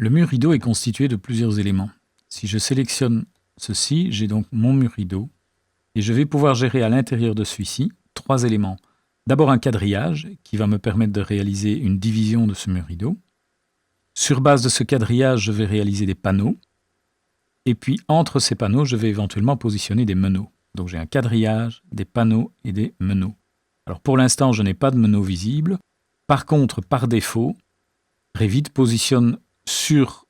Le mur rideau est constitué de plusieurs éléments. Si je sélectionne ceci, j'ai donc mon mur rideau et je vais pouvoir gérer à l'intérieur de celui-ci 3 éléments. D'abord un quadrillage qui va me permettre de réaliser une division de ce mur rideau. Sur base de ce quadrillage, je vais réaliser des panneaux. Et puis entre ces panneaux, je vais éventuellement positionner des meneaux. Donc j'ai un quadrillage, des panneaux et des meneaux. Alors pour l'instant, je n'ai pas de meneaux visibles. Par contre, par défaut, Revit positionne sur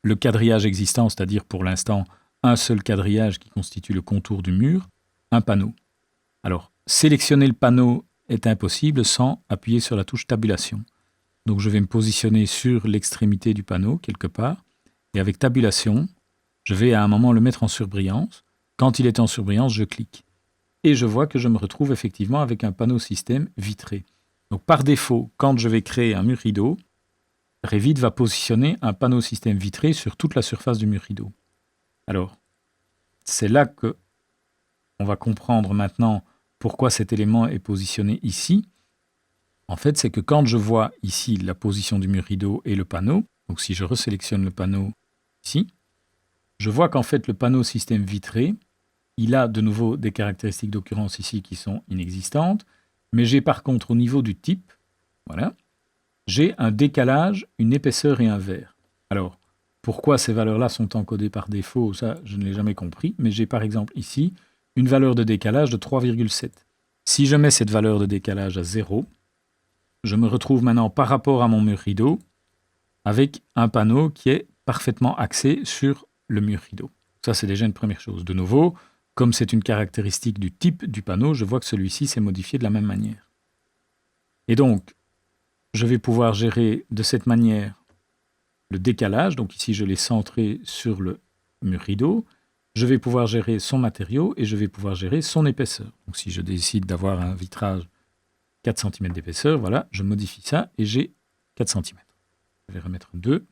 le quadrillage existant, c'est-à-dire pour l'instant un seul quadrillage qui constitue le contour du mur, un panneau. Alors, sélectionner le panneau est impossible sans appuyer sur la touche tabulation. Donc je vais me positionner sur l'extrémité du panneau, quelque part, et avec tabulation, je vais à un moment le mettre en surbrillance. Quand il est en surbrillance, je clique. Et je vois que je me retrouve effectivement avec un panneau système vitré. Donc par défaut, quand je vais créer un mur rideau, Revit va positionner un panneau système vitré sur toute la surface du mur rideau. Alors, c'est là que on va comprendre maintenant pourquoi cet élément est positionné ici. En fait, c'est que quand je vois ici la position du mur rideau et le panneau, donc si je resélectionne le panneau ici, je vois qu'en fait le panneau système vitré, il a de nouveau des caractéristiques d'occurrence ici qui sont inexistantes, mais j'ai par contre au niveau du type, voilà, j'ai un décalage, une épaisseur et un vert. Alors, pourquoi ces valeurs-là sont encodées par défaut, ça je ne l'ai jamais compris, mais j'ai par exemple ici une valeur de décalage de 3,7. Si je mets cette valeur de décalage à 0, je me retrouve maintenant par rapport à mon mur rideau avec un panneau qui est parfaitement axé sur le mur rideau. Ça, c'est déjà une première chose. De nouveau, comme c'est une caractéristique du type du panneau, je vois que celui-ci s'est modifié de la même manière. Et donc, je vais pouvoir gérer de cette manière le décalage. Donc ici, je l'ai centré sur le mur rideau. Je vais pouvoir gérer son matériau et je vais pouvoir gérer son épaisseur. Donc si je décide d'avoir un vitrage 4 cm d'épaisseur, voilà, je modifie ça et j'ai 4 cm. Je vais remettre 2.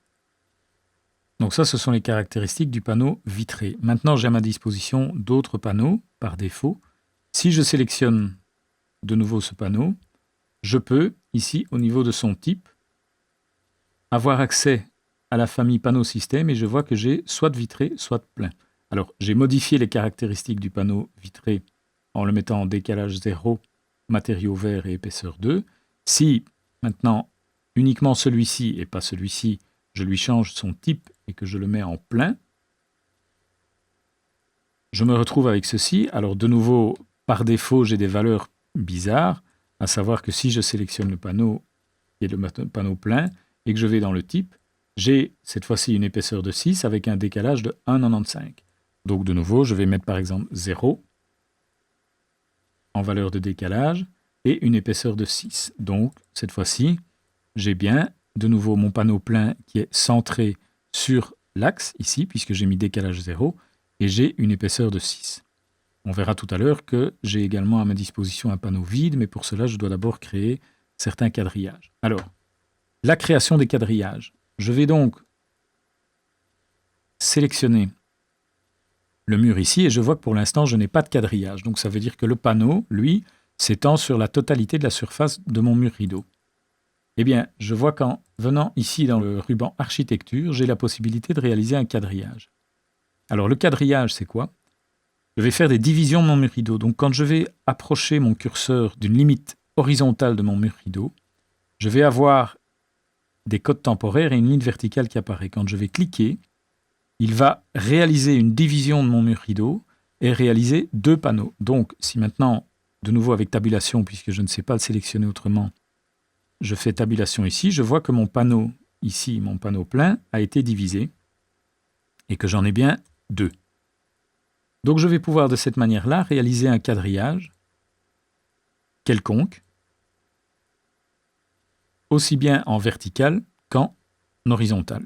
Donc ça, ce sont les caractéristiques du panneau vitré. Maintenant, j'ai à ma disposition d'autres panneaux par défaut. Si je sélectionne de nouveau ce panneau, je peux, ici, au niveau de son type, avoir accès à la famille panneau système et je vois que j'ai soit vitré, soit plein. Alors, j'ai modifié les caractéristiques du panneau vitré en le mettant en décalage 0, matériau vert et épaisseur 2. Si, maintenant, uniquement celui-ci et pas celui-ci, je lui change son type et que je le mets en plein, je me retrouve avec ceci. Alors, de nouveau, par défaut, j'ai des valeurs bizarres, à savoir que si je sélectionne le panneau, qui est le panneau plein, et que je vais dans le type, j'ai cette fois-ci une épaisseur de 6 avec un décalage de 1,95. Donc de nouveau, je vais mettre par exemple 0 en valeur de décalage et une épaisseur de 6. Donc cette fois-ci, j'ai bien de nouveau mon panneau plein qui est centré sur l'axe ici, puisque j'ai mis décalage 0, et j'ai une épaisseur de 6. On verra tout à l'heure que j'ai également à ma disposition un panneau vide, mais pour cela, je dois d'abord créer certains quadrillages. Alors, la création des quadrillages. Je vais donc sélectionner le mur ici et je vois que pour l'instant, je n'ai pas de quadrillage. Donc ça veut dire que le panneau, lui, s'étend sur la totalité de la surface de mon mur rideau. Eh bien, je vois qu'en venant ici dans le ruban architecture, j'ai la possibilité de réaliser un quadrillage. Alors le quadrillage, c'est quoi? Je vais faire des divisions de mon mur rideau. Donc quand je vais approcher mon curseur d'une limite horizontale de mon mur rideau, je vais avoir des codes temporaires et une ligne verticale qui apparaît. Quand je vais cliquer, il va réaliser une division de mon mur rideau et réaliser 2 panneaux. Donc, si maintenant, de nouveau avec tabulation, puisque je ne sais pas le sélectionner autrement, je fais tabulation ici, je vois que mon panneau, ici, mon panneau plein, a été divisé et que j'en ai bien 2. Donc, je vais pouvoir de cette manière-là réaliser un quadrillage quelconque, aussi bien en vertical qu'en horizontal.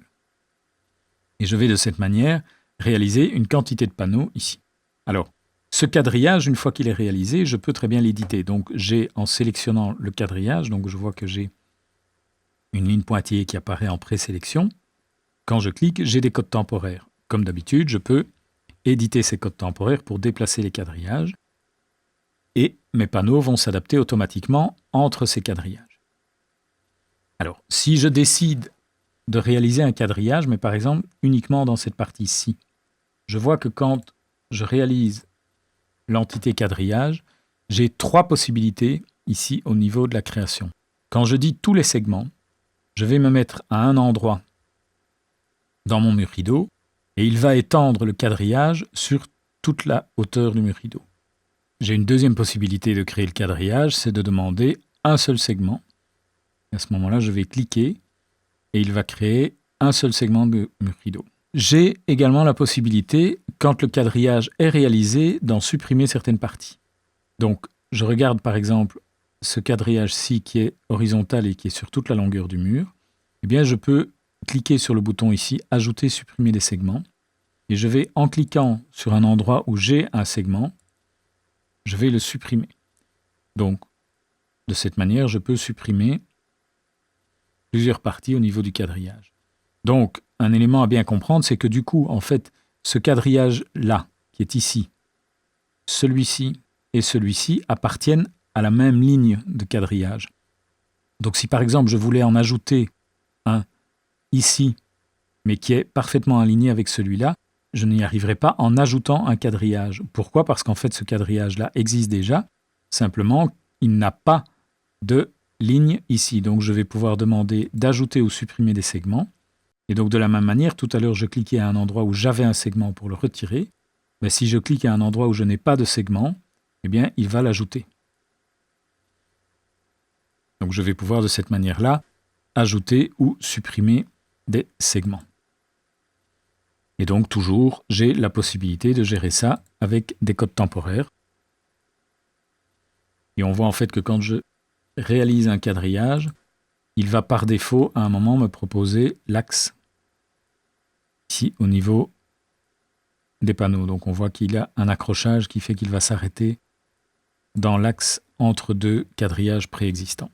Et je vais de cette manière réaliser une quantité de panneaux ici. Alors, ce quadrillage, une fois qu'il est réalisé, je peux très bien l'éditer. Donc j'ai, en sélectionnant le quadrillage, donc je vois que j'ai une ligne pointillée qui apparaît en présélection. Quand je clique, j'ai des codes temporaires. Comme d'habitude, je peux éditer ces codes temporaires pour déplacer les quadrillages. Et mes panneaux vont s'adapter automatiquement entre ces quadrillages. Alors, si je décide de réaliser un quadrillage, mais par exemple uniquement dans cette partie-ci. Je vois que quand je réalise l'entité quadrillage, j'ai 3 possibilités ici au niveau de la création. Quand je dis tous les segments, je vais me mettre à un endroit dans mon mur rideau et il va étendre le quadrillage sur toute la hauteur du mur rideau. J'ai une deuxième possibilité de créer le quadrillage, c'est de demander un seul segment. À ce moment-là, je vais cliquer et il va créer un seul segment de mur rideau. J'ai également la possibilité, quand le quadrillage est réalisé, d'en supprimer certaines parties. Donc, je regarde par exemple ce quadrillage-ci qui est horizontal et qui est sur toute la longueur du mur. Eh bien, je peux cliquer sur le bouton ici, ajouter, supprimer des segments. Et je vais, en cliquant sur un endroit où j'ai un segment, je vais le supprimer. Donc, de cette manière, je peux supprimer plusieurs parties au niveau du quadrillage. Donc, un élément à bien comprendre, c'est que du coup, en fait, ce quadrillage-là, qui est ici, celui-ci et celui-ci appartiennent à la même ligne de quadrillage. Donc, si par exemple, je voulais en ajouter un ici, mais qui est parfaitement aligné avec celui-là, je n'y arriverai pas en ajoutant un quadrillage. Pourquoi? Parce qu'en fait, ce quadrillage-là existe déjà. Simplement, il n'a pas de ligne ici. Donc, je vais pouvoir demander d'ajouter ou supprimer des segments. Et donc, de la même manière, tout à l'heure, je cliquais à un endroit où j'avais un segment pour le retirer. Mais si je clique à un endroit où je n'ai pas de segment, eh bien, il va l'ajouter. Donc, je vais pouvoir de cette manière-là ajouter ou supprimer des segments. Et donc, toujours, j'ai la possibilité de gérer ça avec des codes temporaires. Et on voit en fait que quand je réalise un quadrillage, il va par défaut, à un moment, me proposer l'axe ici au niveau des panneaux. Donc, on voit qu'il y a un accrochage qui fait qu'il va s'arrêter dans l'axe entre deux quadrillages préexistants.